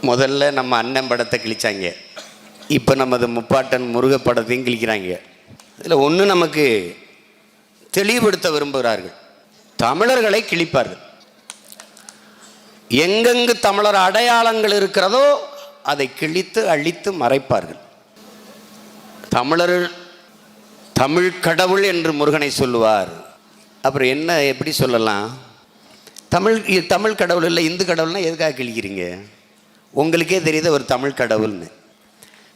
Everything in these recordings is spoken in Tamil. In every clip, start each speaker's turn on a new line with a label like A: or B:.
A: முதல்ல நம்ம அண்ணன் படத்தை கிழிச்சாங்க, இப்போ நமது முப்பாட்டன் முருக படத்தையும் கிழிக்கிறாங்க. இதில் ஒன்று நமக்கு தெளிவுபடுத்த விரும்புகிறார்கள். தமிழர்களை கிழிப்பார்கள். எங்கெங்கு தமிழர் அடையாளங்கள் இருக்கிறதோ அதை கிழித்து அழித்து மறைப்பார்கள். தமிழர் தமிழ் கடவுள் என்று முருகனை சொல்லுவார். அப்புறம் என்ன, எப்படி சொல்லலாம்? தமிழ் கடவுள் இல்லை, இந்து கடவுள்னா எதுக்காக கிழிக்கிறீங்க? உங்களுக்கே தெரியுது ஒரு தமிழ் கடவுள்னு.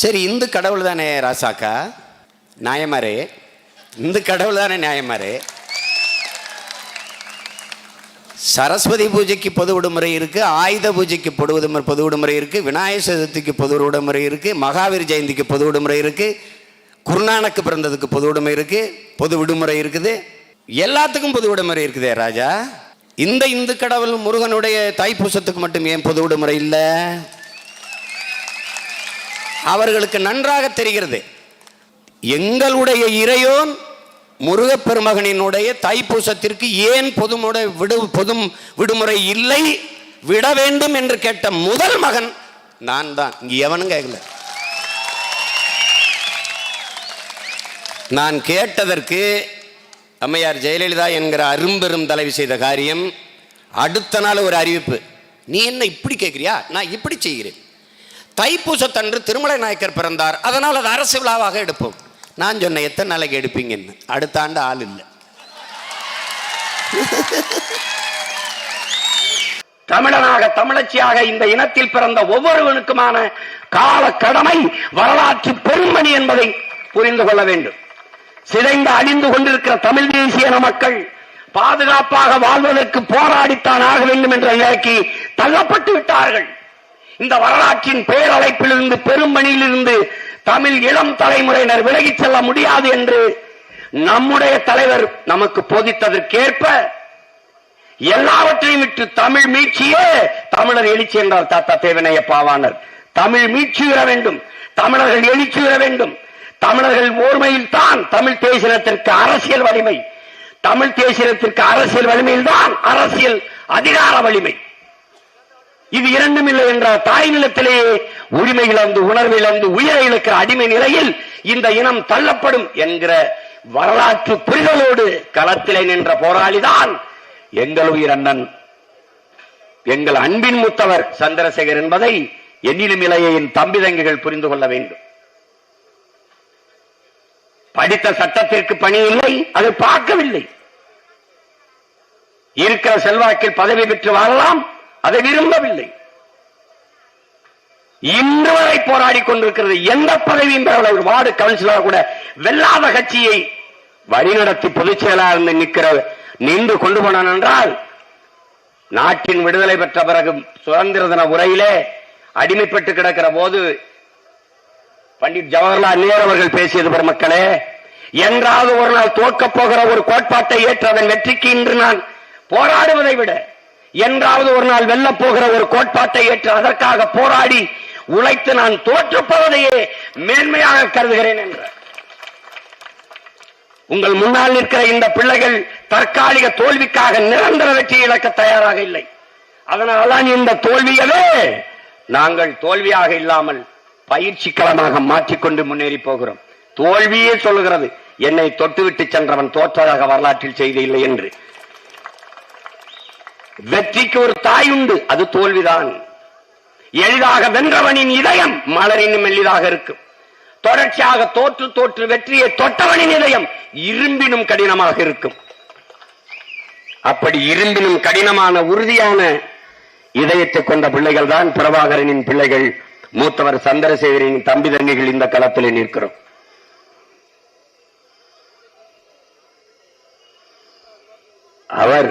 A: சரி, இந்து கடவுள் தானே ராசாக்கா, நியாயமாரே, இந்து கடவுள் தானே நியாயமாரே. சரஸ்வதி பூஜைக்கு பொது விடுமுறை இருக்குது, ஆயுத பூஜைக்கு பொது விடுமுறை இருக்குது, விநாயகர் சதுர்த்திக்கு பொது விடுமுறை இருக்குது, மகாவீர் ஜெயந்திக்கு பொது விடுமுறை இருக்குது, குருநானக்கு பிறந்ததுக்கு பொது விடுமுறை இருக்குது, எல்லாத்துக்கும் பொது விடுமுறை இருக்குதே ராஜா. இந்த இந்து கடவுள் முருகனுடைய தைப்பூசத்துக்கு மட்டும் ஏன் பொது விடுமுறை இல்லை? அவர்களுக்கு நன்றாக தெரிகிறது, எங்களுடைய இறையோன் முருகப்பெருமகனினுடைய தைப்பூசத்திற்கு ஏன் பொது விடுமுறை இல்லை, விட வேண்டும் என்று கேட்ட முதல் மகன் நான் தான். இங்க எவனும் கேட்கல. நான் கேட்டதற்கு அம்மையார் ஜெயலலிதா என்கிற அரும்பெரும் தலைவி செய்த காரியம், அடுத்த நாள் ஒரு அறிவிப்பு. நீ என்ன இப்படி கேட்குறியா? நான் இப்படி செய்கிறேன். தைப்பூசத்தன்று திருமலை நாயக்கர் பிறந்தார், அதனால் அது அரசு விழாவாக எடுப்போம். நான் சொன்னேன், எத்தனை நாளைக்கு எடுப்பீங்கன்னு. அடுத்த ஆண்டு ஆள் இல்லை.
B: தமிழனாக தமிழச்சியாக இந்த இனத்தில் பிறந்த ஒவ்வொருவனுக்குமான கால கடமை வரலாற்று பெரும்பணி என்பதை புரிந்து கொள்ள வேண்டும். சிதைந்து அழிந்து கொண்டிருக்கிற தமிழ் தேசிய மக்கள் பாதுகாப்பாக வாழ்வதற்கு போராடித்தான் ஆக வேண்டும் என்ற நிலைக்கு தள்ளப்பட்டு விட்டார்கள். இந்த வரலாற்றின் பேரழைப்பிலிருந்து பெரும்பணியிலிருந்து தமிழ் இளம் தலைமுறையினர் விலகிச் செல்ல முடியாது என்று நம்முடைய தலைவர் நமக்கு போதித்ததற்கேற்ப எல்லாவற்றையும் விட்டு தமிழ் மீட்சியே தமிழர் எழுச்சி என்றார் தாத்தா தேவனைய பாவாணர். தமிழ் மீட்சி பெற வேண்டும், தமிழர்கள் எழுச்சி பெற வேண்டும். தமிழர்கள் ஓர்மையில் தான் தமிழ் தேசியத்திற்கு அரசியல் வலிமை, தமிழ் தேசியத்திற்கு அரசியல் வலிமையில் தான் அரசியல் அதிகார வலிமை. இது இரண்டும் இல்லை என்றால் தாய் நிலத்திலேயே உரிமை இழந்து உணர்வு இழந்து உயிரை இழக்கிற அடிமை நிலையில் இந்த இனம் தள்ளப்படும் என்கிற வரலாற்று புரிதலோடு களத்திலே நின்ற போராளிதான் எங்கள் உயிர் அண்ணன், எங்கள் அன்பின் மூத்தவர் சந்திரசேகர் என்பதை எண்ணிலும் இளையின் தம்பி தங்கைகள் புரிந்து கொள்ள வேண்டும். படித்த சட்டத்திற்கு பணி இல்லை, அதை பார்க்கவில்லை. இருக்கிற செல்வாக்கில் பதவி பெற்று வாழலாம், அதை விரும்பவில்லை. இன்று வரை போராடி கொண்டிருக்கிறது. எந்த பதவியும் பெறவில்லை. ஒரு வார்டு கவுன்சிலர் கூட வெல்லாத கட்சியை வழிநடத்தி பொதுச் செயலாளர் நின்று கொண்டு போனான் என்றால், நாட்டின் விடுதலை பெற்ற பிறகு சுதந்திர தின உரையிலே அடிமைப்பட்டு கிடக்கிற போது பண்டிட் ஜவஹர்லால் நேரு அவர்கள் பேசியது பெருமக்களே, என்றாவது ஒரு நாள் தோற்கப் போகிற ஒரு கோட்பாட்டை ஏற்று அதன் வெற்றிக்கு இன்று நான் போராடுவதை விட என்றாவது ஒரு நாள் வெல்லப் போகிற ஒரு கோட்பாட்டை ஏற்று அதற்காக போராடி உழைத்து நான் தோற்றுப்போவதையே மேன்மையாக கருதுகிறேன் என்றார். உங்கள் முன்னால் நிற்கிற இந்த பிள்ளைகள் தற்காலிக தோல்விக்காக நிரந்தர வெற்றி இழக்க தயாராக இல்லை. அதனால்தான் இந்த தோல்வியவே நாங்கள் தோல்வியாக இல்லாமல் பயிற்சி களமாக மாற்றிக்கொண்டு முன்னேறி போகிறோம். தோல்வியே சொல்லுகிறது, என்னை தொட்டுவிட்டு சென்றவன் தோற்றதாக வரலாற்றில் செய்தி இல்லை என்று. வெற்றிக்கு ஒரு தாய் உண்டு, அது தோல்விதான். எளிதாக வென்றவனின் இதயம் மலரின் மெல்லிதாக இருக்கும். தொடர்ச்சியாக தோற்று தோற்று வெற்றியை தொட்டவனின் இதயம் இரும்பினும் கடினமாக இருக்கும். அப்படி இரும்பினும் கடினமான உறுதியான இதயத்தை கொண்ட பிள்ளைகள் தான் பிரபாகரனின் பிள்ளைகள், மூத்தவர் சந்திரசேகரின் தம்பி தங்கைகள். இந்த களத்திலே நிற்கிறோம். அவர்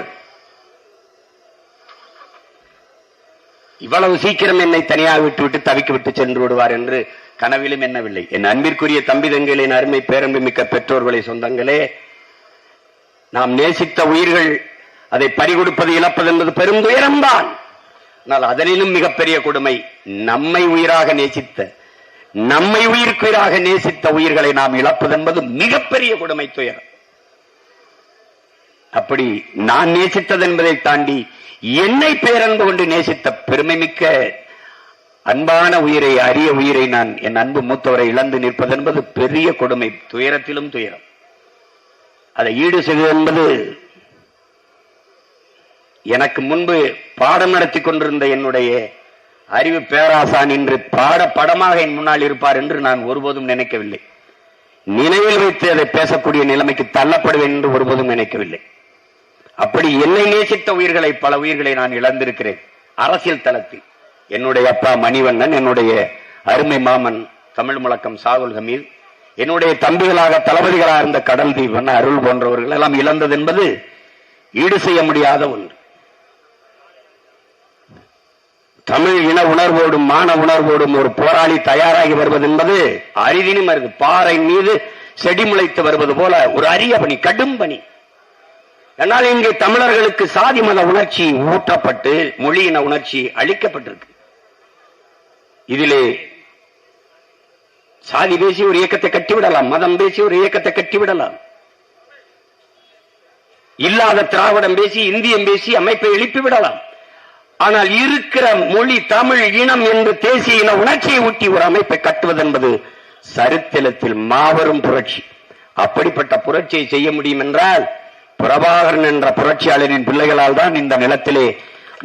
B: இவ்வளவு சீக்கிரம் என்னை தனியாக விட்டுவிட்டு தவிக்க விட்டு சென்று விடுவார் என்று கனவிலும் எண்ணவில்லை. என் அன்பிற்குரிய தம்பி தங்கைகளின் அருமை பேரன்பு மிக்க பெற்றோர்களை சொந்தங்களே, நாம் நேசித்த உயிர்கள் அதை பறிகொடுப்பது இழப்பது என்பது பெரும் துயரம்தான். ஆனால் அதனிலும் மிகப்பெரிய கொடுமை, நம்மை உயிராக நேசித்த, நம்மை உயிர்க்குயிராக நேசித்த உயிர்களை நாம் இழப்பது என்பது மிகப்பெரிய கொடுமை துயரம். அப்படி நான் நேசித்தது என்பதை தாண்டி என்னை பேரன்பு கொண்டு நேசித்த பெருமை மிக்க அன்பான உயிரை, அரிய உயிரை நான் என் அன்பு மூத்தவரை இழந்து நிற்பது என்பது பெரிய கொடுமை, துயரத்திலும் துயரம். அதை ஈடு செய்வது என்பது எனக்கு முன்பு பாடம் நடத்தி கொண்டிருந்த என்னுடைய அறிவு பேராசான் இன்று படமாக என் முன்னால் இருப்பார் என்று நான் ஒருபோதும் நினைக்கவில்லை. நினைவில் வைத்து அதை பேசக்கூடிய நிலைமைக்கு தள்ளப்படுவேன் என்று ஒருபோதும் நினைக்கவில்லை. அப்படி என்னை நேசித்த உயிர்களை, பல உயிர்களை நான் இழந்திருக்கிறேன் அரசியல் தளத்தில். என்னுடைய அப்பா மணிவண்ணன், என்னுடைய அருமை மாமன் தமிழ் முழக்கம் சாகுல் ஹமீத், என்னுடைய தம்பிகளாக தளபதிகளாக இருந்த கடல் தீபன், அருள் போன்றவர்கள் எல்லாம் இழந்தது என்பது ஈடு செய்ய முடியாத ஒன்று. தமிழ் இன உணர்வோடும் மான உணர்வோடும் ஒரு போராளி தயாராகி வருவது என்பது அரிதினும் அரிது. பாறை மீது செடி முளைத்து வருவது போல ஒரு அரிய பணி, கடும் பணி. ஆனால் இங்கே தமிழர்களுக்கு சாதி மத உணர்ச்சி ஊட்டப்பட்டு மொழியின உணர்ச்சி அளிக்கப்பட்டிருக்கு. இதிலே சாதி பேசி ஒரு இயக்கத்தை கட்டிவிடலாம், மதம் பேசி ஒரு இயக்கத்தை கட்டிவிடலாம், இல்லாத திராவிடம் பேசி இந்தியம் பேசி அமைப்பை எழுப்பிவிடலாம். ஆனால் இருக்கிற மொழி தமிழ் இனம் என்று தேசிய இன உணர்ச்சியை ஊட்டி ஒரு அமைப்பை கட்டுவது என்பது சரித்திரத்தில் மாபெரும் புரட்சி. அப்படிப்பட்ட புரட்சியை செய்ய முடியும் என்றால் பிரபாகரன் என்ற புரட்சியாளரின் பிள்ளைகளால் தான் இந்த நிலத்திலே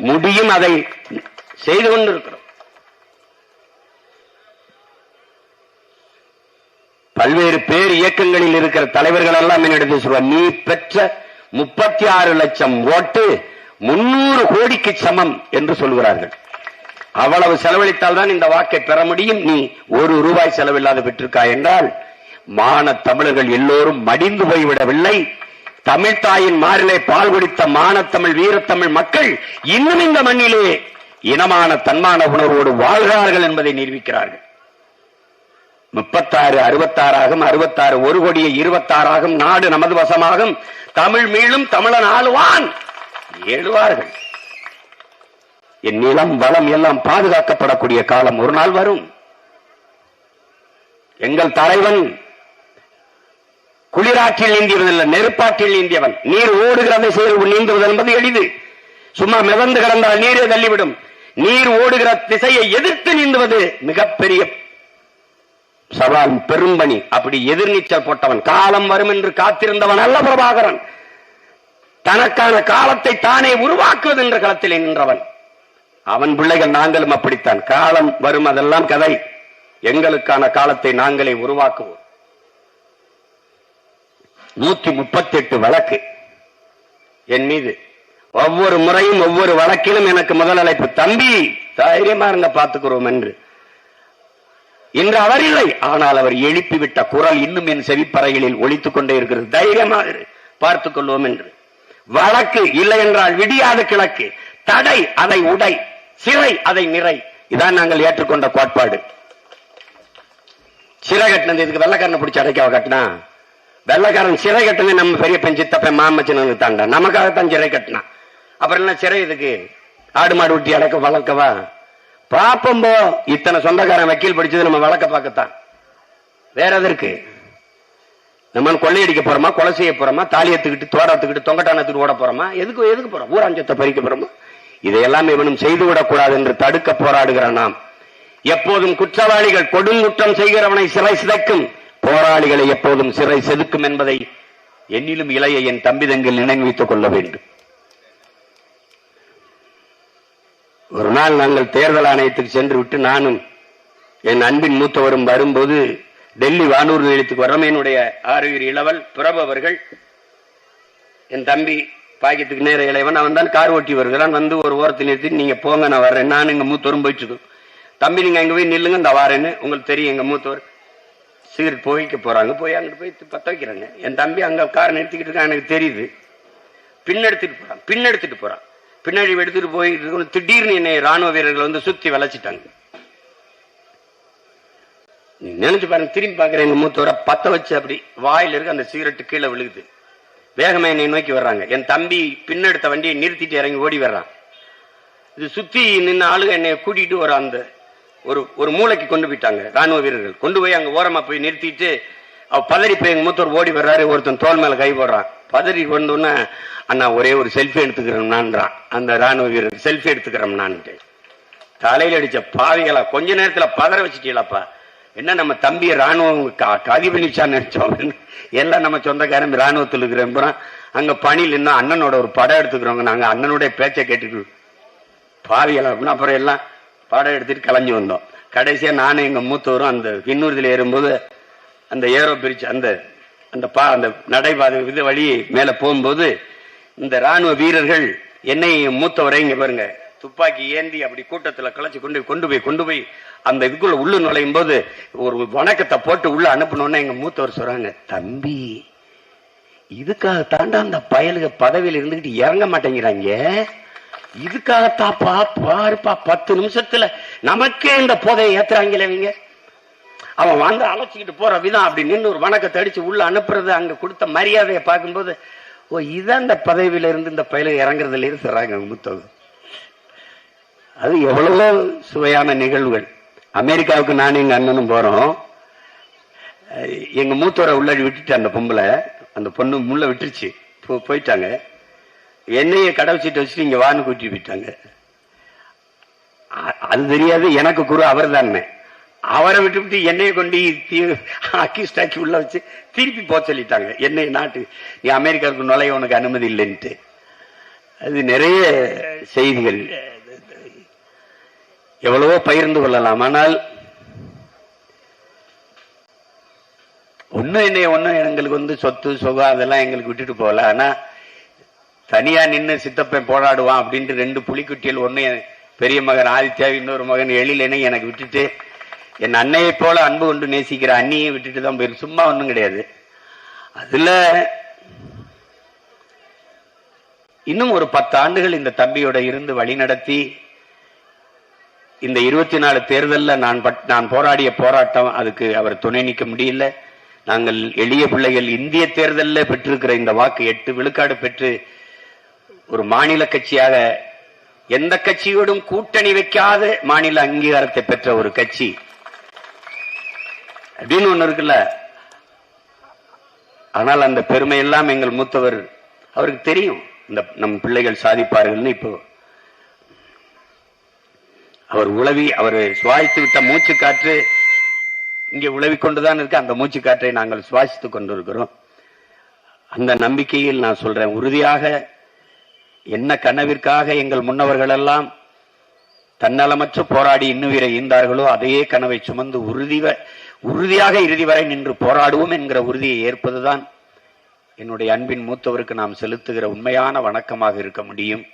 B: முடியும். அதை செய்து கொண்டிருக்கிறோம். பல்வேறு பேர் இயக்கங்களில் இருக்கிற தலைவர்கள் எல்லாம் என்னிடத்தில் சொல்வார், நீ பெற்ற 36 லட்சம் ஓட்டு 300 கோடிக்கு சமம் என்று சொல்கிறார்கள். அவ்வளவு செலவழித்தால் தான் இந்த வாக்கை பெற முடியும். நீ ₹1 செலவில்லாத பெற்றிருக்காய் என்றால் மான தமிழர்கள் எல்லோரும் மடிந்து போய்விடவில்லை. தமிழ்தாயின் மாறிலே பால் குடித்த மானத்தமிழ் வீரத்தமிழ் மக்கள் இன்னும் இந்த மண்ணிலே இனமான தன்மான உணர்வோடு வாழ்கிறார்கள் என்பதை நிரூபிக்கிறார்கள். 36 66 66 1 கோடியே 26 நாடு நமது வசமாகும், தமிழ் மீளும், தமிழன் ஆளுவான் எழுவார்கள். என் நிலம் வளம் எல்லாம் பாதுகாக்கப்படக்கூடிய காலம் ஒரு நாள் வரும். எங்கள் தலைவன் குளிராற்றில் நீந்தியவதில்லை, நெருப்பாற்றில் நீந்தியவன். நீர் ஓடுகிறதை நீந்துவது என்பது எளிது. சும்மா மிதந்து கிடந்தால் நீரே தள்ளிவிடும். நீர் ஓடுகிற திசையை எதிர்த்து நீந்துவது மிகப்பெரிய சவால், பெரும்பணி. அப்படி எதிர்நீச்சல் போட்டவன், காலம் வரும் என்று காத்திருந்தவன் அல்ல பிரபாகரன். தனக்கான காலத்தை தானே உருவாக்குவது என்ற களத்தில் நின்றவன். அவன் பிள்ளைகள் நாங்களும் அப்படித்தான். காலம் வரும், அதெல்லாம் கதை. எங்களுக்கான காலத்தை நாங்களே உருவாக்குவோம். 138 வழக்கு என் மீது. ஒவ்வொரு முறையும் ஒவ்வொரு வழக்கிலும் எனக்கு முதல் அழைப்பு, தம்பி தைரியமா இருங்க, பார்த்துக்கிறோம் என்று. இன்று அவர் இல்லை, ஆனால் அவர் எழுப்பிவிட்ட குரல் இன்னும் என் செவிப்பறைகளில் ஒலித்துக் கொண்டே இருக்கிறது. தைரியமாக பார்த்துக் கொள்வோம் என்று. வழக்கு இல்லை என்றால் விடியாத கிழக்கு, தடை அதை உடை, சிறை அதை நிறை. இதான் நாங்கள் ஏற்றுக்கொண்ட கோட்பாடு. சிறை கட்டினது இதுக்கு வெள்ளக்காரனை பிடிச்சி அடைக்கவா கட்டினா? வெள்ளக்காரன் சிறை கட்டினது நம்ம பெரிய பெஞ்சித்தப்ப மாமச்சனு தாண்டா, நமக்காகத்தான் சிறை கட்டினா. அப்புறம் என்ன சிறை இதுக்கு? ஆடு மாடு ஊட்டி அடக்க வளர்க்கவா? பாப்பம்போ இத்தனை சொந்தக்காரன் வக்கீல் படிச்சது நம்ம வழக்க பார்க்கத்தான். வேற எதற்கு? நம்ம கொள்ளையடிக்க போறோமா, கொலை செய்ய போறோமா, தாலியத்துக்கிட்டு தோடத்துக்கிட்டு தொங்கட்டானத்துக்கு ஓட போறோமா? எதுக்கு போறோம்? ஊராஞ்சத்தை பறிக்க போறோமா? இதையெல்லாம் இவனும் செய்துவிடக் கூடாது என்று தடுக்க போராடுகிற நாம், எப்போதும் குற்றவாளிகள் கொடுங்குற்றம் செய்கிறவனை சிறை சிதைக்கும், போராளிகளை எப்போதும் சிறை செதுக்கும் என்பதை என்னிலும் இளைய என் தம்பிதங்கள் நினைவு வைத்துக் கொள்ள வேண்டும். ஒரு நாள் நாங்கள் தேர்தல் ஆணையத்துக்கு சென்று விட்டு நானும் என் அன்பின் மூத்தவரும் வரும்போது டெல்லி வானூர் நிலையத்துக்கு வரோம். என்னுடைய ஆறுயிர் இளவல் பிரபு அவர்கள், என் தம்பி பாக்கியத்துக்கு நேர இளைவன், அவன் தான் கார் ஓட்டி வருகிறான். வந்து ஒரு ஓரத்தில் நிறுத்தி, நீங்க போங்க நான் வர்றேன். நான் எங்க மூத்தவரும் போயிட்டு இருக்கோம். தம்பி நீங்க அங்க போய் நில்லுங்க, இந்த வாரேன்னு. உங்களுக்கு தெரியும், எங்க மூத்தவர் சிகரெட் போய்க்க போறாங்க, போய் அங்கிட்டு போய் பத்த வைக்கிறாங்க. என் தம்பி அங்க கார் நிறுத்திக்கிட்டு இருக்கான், எனக்கு தெரியுது. பின்னெடுத்துட்டு போறான். பின்னாடி எடுத்துட்டு போயிட்டு திடீர்னு என்னை ராணுவ வீரர்கள் வந்து சுத்தி வளைச்சிட்டாங்க. நினைச்சு பாருங்க, திரும்பி பாக்குறேன், எங்க மூத்தவரை பத்த வச்சு அப்படி வாயில இருக்கு அந்த சிகரெட்டு கீழே விழுகுது. வேகமா என்னை நோக்கி வர்றாங்க. என் தம்பி பின்னெடுத்த வண்டியை நிறுத்திட்டு இறங்கி ஓடி வர்றான். இது சுத்தி நின்ன ஆளுங்க என்னை கூட்டிட்டு ஒரு அந்த ஒரு மூளைக்கு கொண்டு போயிட்டாங்க ராணுவ வீரர்கள். கொண்டு போய் அங்க ஓரமா போய் நிறுத்திட்டு பதறி போய் எங்க மூத்தவர் ஓடி வர்றாரு. ஒருத்தன் தோல் மேல கை போடுறான். பதறி கொண்டோன்னா, அண்ணா ஒரே ஒரு செல்ஃபி எடுத்துக்கிறோம்னான்றான் அந்த ராணுவ வீரர். செல்ஃபி எடுத்துக்கிறோம்னான்ட்டு தலையில அடிச்ச பாவிகளா, கொஞ்ச நேரத்துல பதற வச்சுட்டீங்களாப்பா. என்ன நம்ம தம்பிய ராணுவம் கதி பண்ணிச்சான்னு நினைச்சோம். எல்லாம் நம்ம சொந்தக்காரன் ராணுவத்தில் இருக்கிற அங்க பணியில் இன்னும் அண்ணனோட ஒரு படம் எடுத்துக்கிறோங்க. நாங்க அண்ணனுடைய பேச்சை கேட்டுட்டு பாவிகளா அப்படின்னா அப்புறம் எல்லாம் படம் எடுத்துட்டு கிளம்பி வந்தோம். கடைசியா நானும் எங்க மூத்தவரும் அந்த இன்னூர்தியில ஏறும்போது அந்த ஏரோ பிரிட்ஜ் அந்த அந்த நடைபாதை இது வழி மேல போகும்போது இந்த ராணுவ வீரர்கள் என்னை மூத்தவரை இங்க பாருங்க துப்பாக்கி ஏந்தி அப்படி கூட்டத்துல களைச்சு கொண்டு போய் அந்த இதுக்குள்ள உள்ள நுழையும் போது ஒரு வணக்கத்தை போட்டு உள்ள அனுப்பணும்னு எங்க மூத்தவர் சொல்றாங்க, தம்பி இதுக்காக தாண்டா அந்த பயலுக பதவியில இருந்துகிட்டு இறங்க மாட்டேங்கிறாங்க, இதுக்காகத்தாப்பா பாருப்பா 10 நிமிஷத்துல நமக்கே இந்த போதையை ஏத்துறாங்களே இவங்க. அவன் வந்து அழைச்சிக்கிட்டு போற விதம் அப்படி நின்று ஒரு வணக்கத்தை அடிச்சு உள்ள அனுப்புறது, அங்க கொடுத்த மரியாதையை பார்க்கும்போது ஓ இதான் இந்த பதவியில இருந்து இந்த பயில இறங்குறதுல இருந்து சொல்றாங்க மூத்தவர். அது எவ்வளவோ சுவையான நிகழ்வுகள். அமெரிக்காவுக்கு நானும் எங்க அண்ணனும் போறோம். எங்க மூத்தவரை உள்ள விட்டுட்டு அந்த பொண்ணு முள்ள விட்டுருச்சு, போயிட்டாங்க. என்னைய கடை வச்சுட்டு வச்சுட்டு இங்க வான்னு கூட்டிட்டு போயிட்டாங்க. அது தெரியாது எனக்கு குரு அவர் தானே. அவரை விட்டு என்னைய கொண்டு அக்கிஸ்டாக்கி உள்ள வச்சு திருப்பி போக சொல்லிட்டாங்க. என்னை நாட்டு நீ அமெரிக்காவுக்கு நுழைய உனக்கு அனுமதி இல்லைன்ட்டு. அது நிறைய செய்திகள் எவ்வளவோ பகிர்ந்து கொள்ளலாம். ஆனால் ஒன்னும் எங்களுக்கு வந்து சொத்து சுகம் அதெல்லாம் எங்களுக்கு விட்டுட்டு போகல. ஆனா தனியா நின்று சித்தப்பன் போராடுவான் அப்படின்ட்டு 2 புலிக்குட்டிகள், ஒன்னு பெரிய மகன் ஆதித்யா, இன்னொரு மகன் எழிலனை எனக்கு விட்டுட்டு என் அன்னையை போல அன்பு கொண்டு நேசிக்கிற அண்ணியை விட்டுட்டு தான் போயிரு. சும்மா ஒண்ணும் கிடையாது. அதுல இன்னும் ஒரு 10 ஆண்டுகள் இந்த தம்பியோட இருந்து வழி நடத்தி இந்த 24 தேர்தலில் நான் போராடிய போராட்டம் அதுக்கு அவர் துணை நிற்க முடியல. நாங்கள் எளிய பிள்ளைகள் இந்திய தேர்தலில் பெற்றிருக்கிற இந்த வாக்கு 8 விழுக்காடு பெற்று ஒரு மாநில கட்சியாக எந்த கட்சியோடும் கூட்டணி வைக்காத மாநில அங்கீகாரத்தை பெற்ற ஒரு கட்சி அப்படின்னு ஒண்ணு இருக்குல்ல. ஆனால் அந்த பெருமை எல்லாம் எங்கள் மூத்தவர் அவருக்கு தெரியும். இந்த நம் பிள்ளைகள் சாதிப்பார்கள்னு இப்போ அவர் அவர் சுவாசித்து விட்ட மூச்சு காற்று இங்கே உழவிக் கொண்டுதான் இருக்கு. அந்த மூச்சு காற்றை நாங்கள் சுவாசித்துக் கொண்டிருக்கிறோம். அந்த நம்பிக்கையில் நான் சொல்றேன், உறுதியாக என்ன கனவிற்காக எங்கள் முன்னவர்கள் எல்லாம் தன்னலமற்ற போராடி இன்னுயிரை ஈந்தார்களோ அதையே கனவை சுமந்து உறுதியாக இறுதி வரை நின்று போராடுவோம் என்கிற உறுதியை ஏற்பதுதான் என்னுடைய அன்பின் மூத்தவருக்கு நாம் செலுத்துகிற உண்மையான வணக்கமாக இருக்க முடியும்.